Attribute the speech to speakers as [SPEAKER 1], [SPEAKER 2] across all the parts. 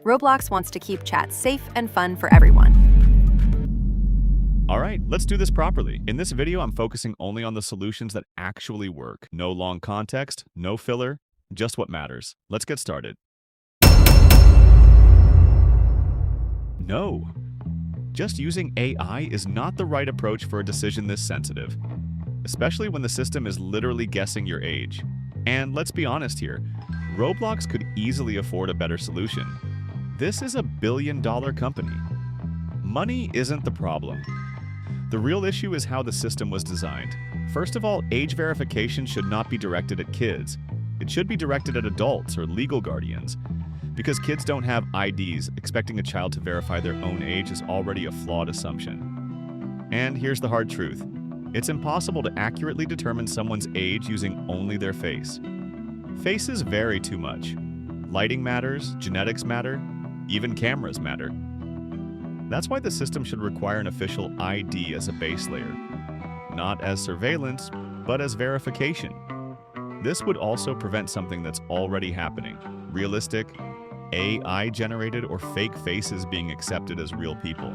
[SPEAKER 1] Roblox wants to keep chat safe and fun for everyone.
[SPEAKER 2] Alright, let's do this properly. In this video, I'm focusing only on the solutions that actually work. No long context, no filler, just what matters. Let's get started. No. Just using AI is not the right approach for a decision this sensitive, especially when the system is literally guessing your age. And let's be honest here, Roblox could easily afford a better solution. This is a billion-dollar company. Money isn't the problem. The real issue is how the system was designed. First of all, age verification should not be directed at kids. It should be directed at adults or legal guardians. Because kids don't have IDs, expecting a child to verify their own age is already a flawed assumption. And here's the hard truth. It's impossible to accurately determine someone's age using only their face. Faces vary too much. Lighting matters, genetics matter, even cameras matter. That's why the system should require an official ID as a base layer, not as surveillance, but as verification. This would also prevent something that's already happening: realistic, AI-generated or fake faces being accepted as real people.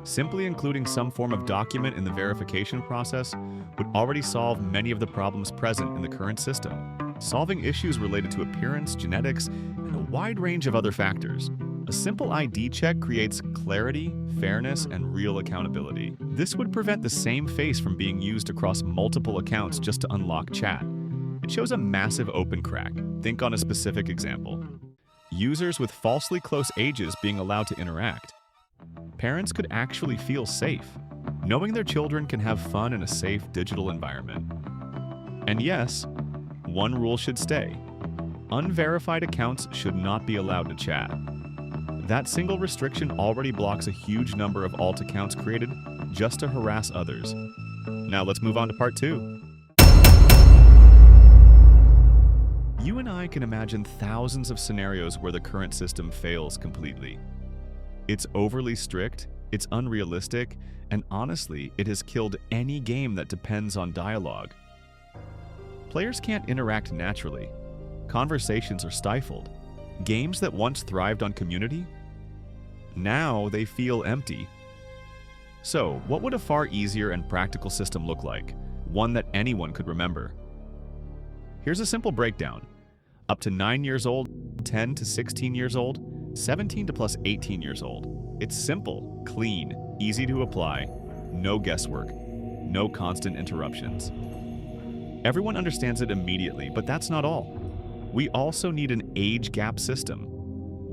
[SPEAKER 2] Simply including some form of document in the verification process would already solve many of the problems present in the current system, solving issues related to appearance, genetics, and a wide range of other factors. A simple ID check creates clarity, fairness, and real accountability. This would prevent the same face from being used across multiple accounts just to unlock chat. It shows a massive open crack. Think on a specific example. Users with falsely close ages being allowed to interact. Parents could actually feel safe, knowing their children can have fun in a safe digital environment. And yes, one rule should stay. Unverified accounts should not be allowed to chat. That single restriction already blocks a huge number of alt accounts created just to harass others. Now let's move on to part 2. You and I can imagine thousands of scenarios where the current system fails completely. It's overly strict, it's unrealistic, and honestly, it has killed any game that depends on dialogue. Players can't interact naturally. Conversations are stifled. Games that once thrived on community? Now they feel empty. So, what would a far easier and practical system look like? One that anyone could remember. Here's a simple breakdown. Up to 9 years old, 10 to 16 years old, 17 to plus 18 years old. It's simple, clean, easy to apply, no guesswork, no constant interruptions. Everyone understands it immediately, but that's not all. We also need an age gap system,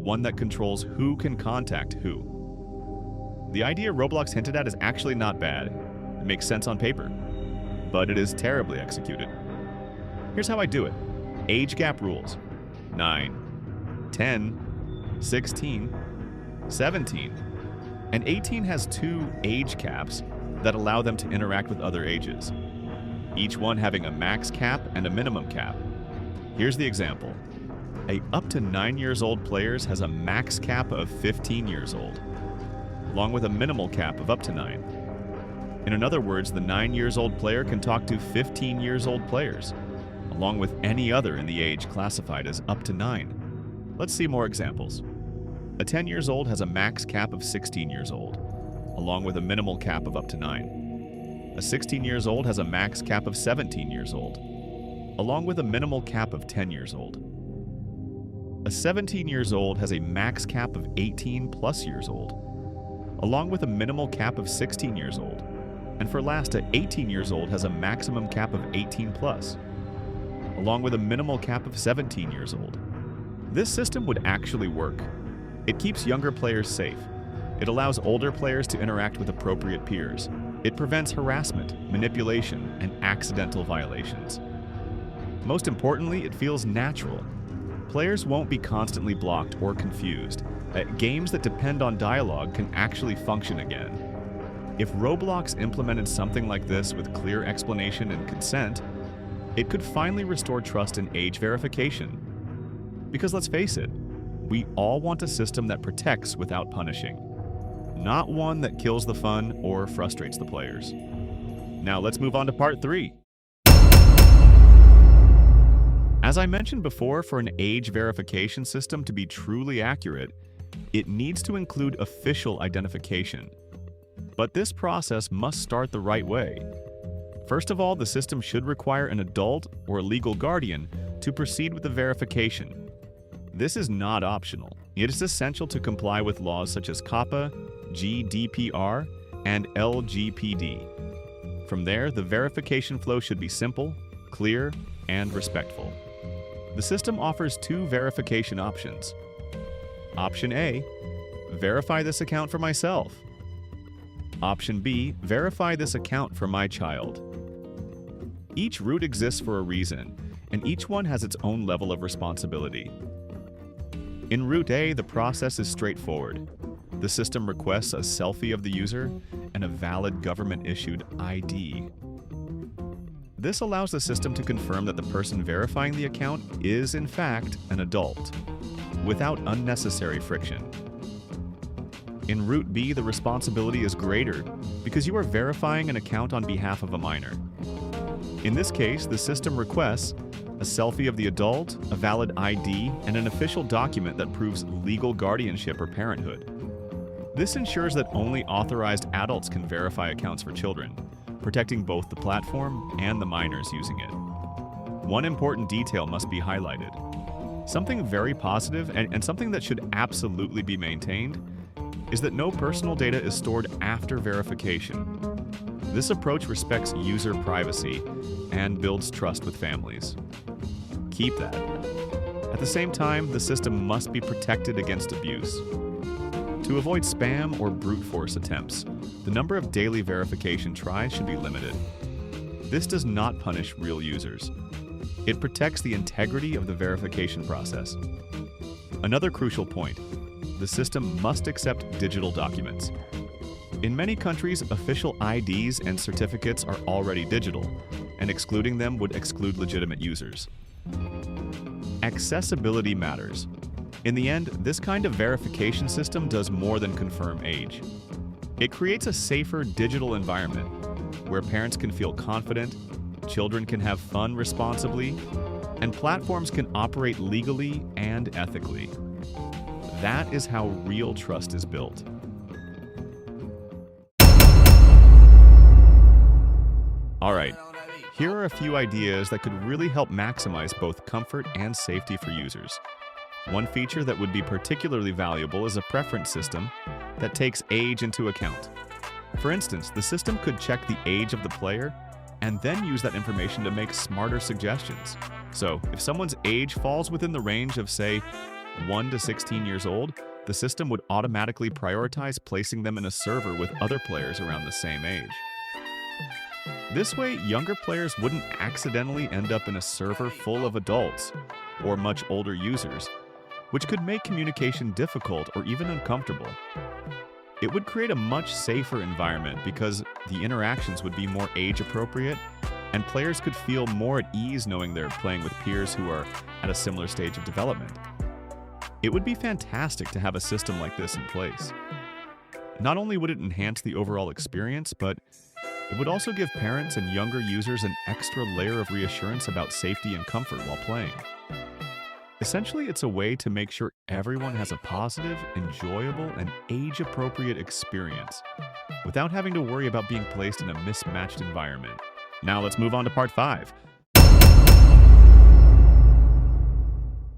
[SPEAKER 2] one that controls who can contact who. The idea Roblox hinted at is actually not bad. It makes sense on paper, but it is terribly executed. Here's how I do it. Age gap rules: 9, 10, 16, 17, and 18 has 2 age caps that allow them to interact with other ages, each one having a max cap and a minimum cap. Here's the example. A up to 9 years old players has a max cap of 15 years old, along with a minimal cap of up to 9. In other words, the 9 years old player can talk to 15 years old players, along with any other in the age classified as up to 9. Let's see more examples. A 10 years old has a max cap of 16 years old, along with a minimal cap of up to 9. A 16 years old has a max cap of 17 years old, along with a minimal cap of 10 years old. A 17 years old has a max cap of 18 plus years old, along with a minimal cap of 16 years old. And for last, a 18 years old has a maximum cap of 18 plus, along with a minimal cap of 17 years old. This system would actually work. It keeps younger players safe. It allows older players to interact with appropriate peers. It prevents harassment, manipulation, and accidental violations. Most importantly, it feels natural. Players won't be constantly blocked or confused. Games that depend on dialogue can actually function again. If Roblox implemented something like this with clear explanation and consent, it could finally restore trust in age verification. Because let's face it, we all want a system that protects without punishing, not one that kills the fun or frustrates the players. Now let's move on to part 3. As I mentioned before, for an age verification system to be truly accurate, it needs to include official identification. But this process must start the right way. First of all, the system should require an adult or a legal guardian to proceed with the verification. This is not optional. It is essential to comply with laws such as COPPA, GDPR, and LGPD. From there, the verification flow should be simple, clear, and respectful. The system offers two verification options. Option A, verify this account for myself. Option B, verify this account for my child. Each route exists for a reason, and each one has its own level of responsibility. In Route A, the process is straightforward. The system requests a selfie of the user and a valid government-issued ID. This allows the system to confirm that the person verifying the account is, in fact, an adult, without unnecessary friction. In Route B, the responsibility is greater because you are verifying an account on behalf of a minor. In this case, the system requests a selfie of the adult, a valid ID, and an official document that proves legal guardianship or parenthood. This ensures that only authorized adults can verify accounts for children, protecting both the platform and the minors using it. One important detail must be highlighted. Something very positive and something that should absolutely be maintained is that no personal data is stored after verification. This approach respects user privacy and builds trust with families. Keep that. At the same time, the system must be protected against abuse. To avoid spam or brute force attempts, the number of daily verification tries should be limited. This does not punish real users. It protects the integrity of the verification process. Another crucial point, the system must accept digital documents. In many countries, official IDs and certificates are already digital, and excluding them would exclude legitimate users. Accessibility matters. In the end, this kind of verification system does more than confirm age. It creates a safer digital environment where parents can feel confident, children can have fun responsibly, and platforms can operate legally and ethically. That is how real trust is built. All right, here are a few ideas that could really help maximize both comfort and safety for users. One feature that would be particularly valuable is a preference system that takes age into account. For instance, the system could check the age of the player and then use that information to make smarter suggestions. So, if someone's age falls within the range of, say, 1 to 16 years old, the system would automatically prioritize placing them in a server with other players around the same age. This way, younger players wouldn't accidentally end up in a server full of adults or much older users, which could make communication difficult or even uncomfortable. It would create a much safer environment because the interactions would be more age-appropriate, and players could feel more at ease knowing they're playing with peers who are at a similar stage of development. It would be fantastic to have a system like this in place. Not only would it enhance the overall experience, but it would also give parents and younger users an extra layer of reassurance about safety and comfort while playing. Essentially, it's a way to make sure everyone has a positive, enjoyable, and age-appropriate experience without having to worry about being placed in a mismatched environment. Now let's move on to part 5.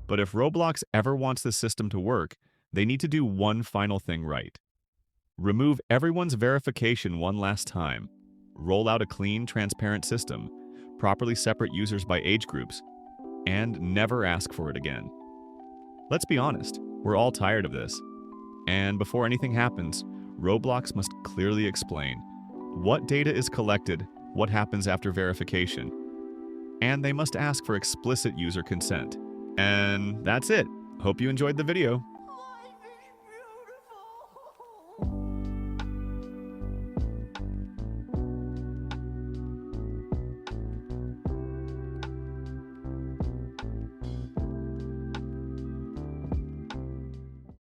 [SPEAKER 2] But if Roblox ever wants this system to work, they need to do one final thing right. Remove everyone's verification one last time. Roll out a clean, transparent system, properly separate users by age groups, and never ask for it again. Let's be honest, we're all tired of this. And before anything happens, Roblox must clearly explain what data is collected, what happens after verification, and they must ask for explicit user consent. And that's it. Hope you enjoyed the video.